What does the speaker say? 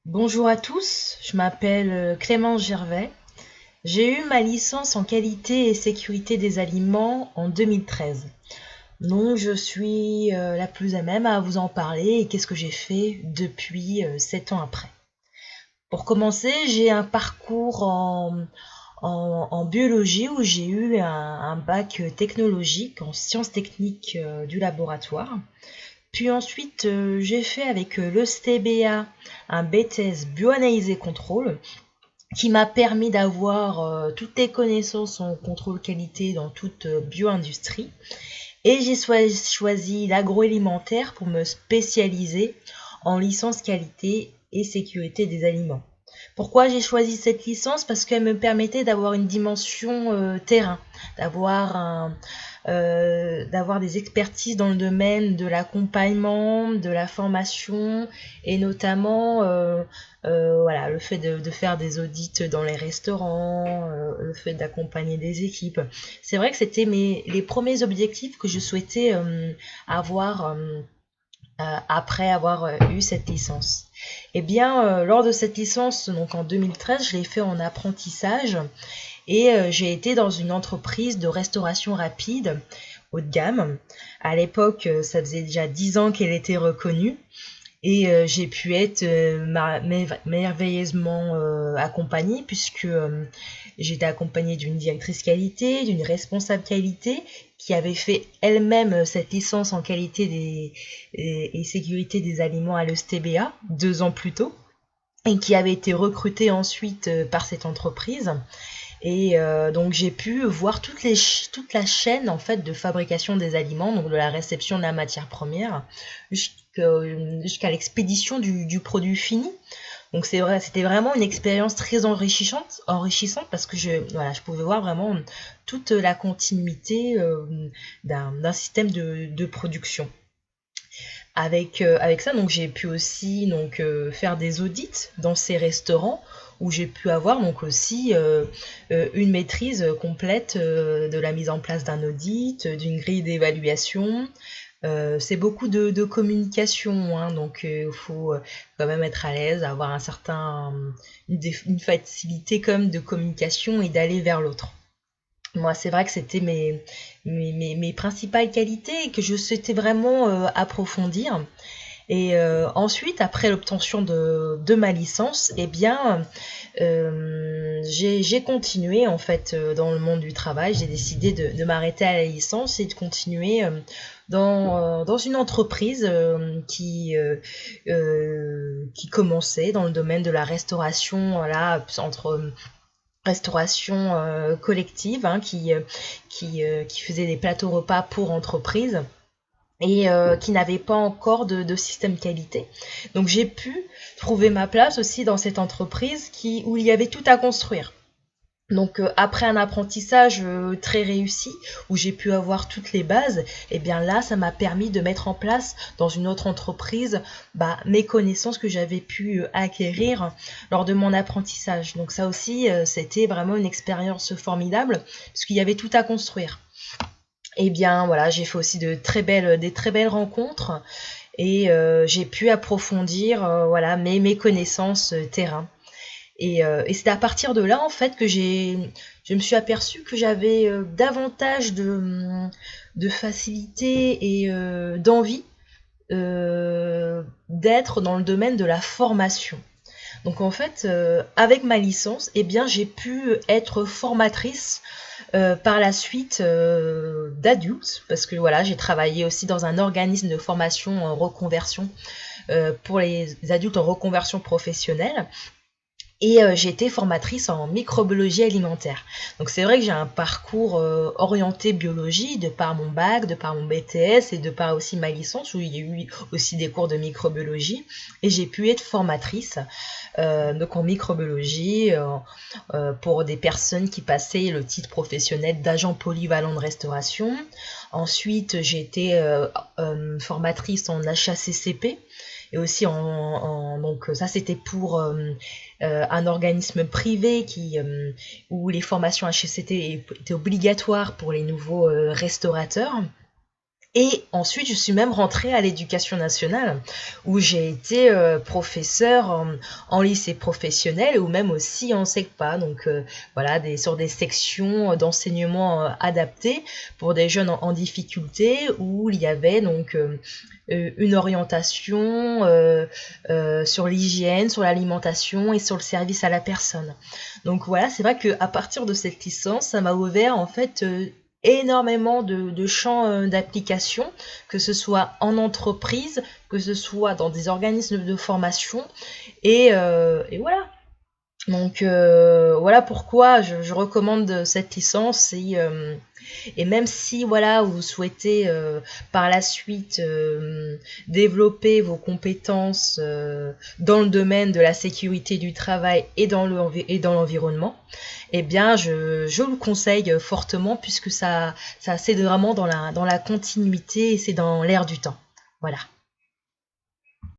Bonjour à tous, je m'appelle Clémence Gervais. J'ai eu ma licence en qualité et sécurité des aliments en 2013. Donc je suis la plus à même à vous en parler et qu'est-ce que j'ai fait depuis 7 ans après. Pour commencer, j'ai un parcours en biologie où j'ai eu un bac technologique en sciences techniques du laboratoire. Puis ensuite, j'ai fait avec le STBA un BTS Bioanalyse et Contrôle qui m'a permis d'avoir toutes les connaissances en contrôle qualité dans toute bio-industrie. Et j'ai choisi l'agroalimentaire pour me spécialiser en licence qualité et sécurité des aliments. Pourquoi j'ai choisi cette licence? Parce qu'elle me permettait d'avoir une dimension terrain, d'avoir d'avoir des expertises dans le domaine de l'accompagnement, de la formation et notamment voilà, le fait de faire des audits dans les restaurants, le fait d'accompagner des équipes. C'est vrai que c'était les premiers objectifs que je souhaitais avoir après avoir eu cette licence. Eh bien, lors de cette licence, donc en 2013, je l'ai fait en apprentissage et j'ai été dans une entreprise de restauration rapide haut de gamme. À l'époque, ça faisait déjà 10 ans qu'elle était reconnue et j'ai pu être merveilleusement accompagnée puisque j'étais accompagnée d'une directrice qualité, d'une responsable qualité qui avait fait elle-même cette licence en qualité et sécurité des aliments à l'ESTBA 2 ans plus tôt et qui avait été recrutée ensuite par cette entreprise. Et donc j'ai pu voir toute la chaîne en fait de fabrication des aliments, donc de la réception de la matière première jusqu'à l'expédition du produit fini. Donc c'est vrai, c'était vraiment une expérience très enrichissante parce que voilà, je pouvais voir vraiment toute la continuité d'un système de production. Avec ça, donc j'ai pu aussi faire des audits dans ces restaurants où j'ai pu avoir donc aussi une maîtrise complète de la mise en place d'un audit, d'une grille d'évaluation. C'est beaucoup de communication, hein, donc il faut quand même être à l'aise, avoir une facilité comme de communication et d'aller vers l'autre. Moi, c'est vrai que c'était mes principales qualités et que je souhaitais vraiment approfondir. Et ensuite, après l'obtention de ma licence, eh bien, j'ai continué en fait dans le monde du travail. J'ai décidé de m'arrêter à la licence et de continuer dans une entreprise qui commençait dans le domaine de la restauration, voilà, entre restauration collective, hein, qui faisait des plateaux repas pour entreprises et qui n'avait pas encore de système qualité. Donc j'ai pu trouver ma place aussi dans cette entreprise où il y avait tout à construire. Donc après un apprentissage très réussi, où j'ai pu avoir toutes les bases, et bien là, ça m'a permis de mettre en place dans une autre entreprise mes connaissances que j'avais pu acquérir lors de mon apprentissage. Donc ça aussi, c'était vraiment une expérience formidable, parce qu'il y avait tout à construire. Et bien voilà, j'ai fait aussi des très belles rencontres et j'ai pu approfondir voilà mes connaissances terrain. Et c'est à partir de là en fait que je me suis aperçue que j'avais davantage de facilité et d'envie d'être dans le domaine de la formation. Donc en fait, avec ma licence, eh bien j'ai pu être formatrice par la suite d'adultes, parce que voilà, j'ai travaillé aussi dans un organisme de formation en reconversion pour les adultes en reconversion professionnelle. Et j'ai été formatrice en microbiologie alimentaire. Donc c'est vrai que j'ai un parcours orienté biologie de par mon bac, de par mon BTS et de par aussi ma licence où il y a eu aussi des cours de microbiologie. Et j'ai pu être formatrice donc en microbiologie pour des personnes qui passaient le titre professionnel d'agent polyvalent de restauration. Ensuite j'ai été formatrice en HACCP et aussi donc ça c'était pour un organisme privé où les formations HCCT étaient obligatoires pour les nouveaux restaurateurs. Et ensuite, je suis même rentrée à l'éducation nationale, où j'ai été professeure en lycée professionnel ou même aussi en SECPA. Donc voilà, sur des sections d'enseignement adaptées pour des jeunes en difficulté, où il y avait donc une orientation sur l'hygiène, sur l'alimentation et sur le service à la personne. Donc voilà, c'est vrai qu'à partir de cette licence, ça m'a ouvert en fait énormément de champs d'application, que ce soit en entreprise, que ce soit dans des organismes de formation, et voilà. Donc voilà pourquoi je recommande cette licence, et même si voilà vous souhaitez par la suite développer vos compétences dans le domaine de la sécurité du travail et dans l'environnement, eh bien je vous le conseille fortement, puisque ça c'est vraiment dans la continuité et c'est dans l'air du temps. Voilà.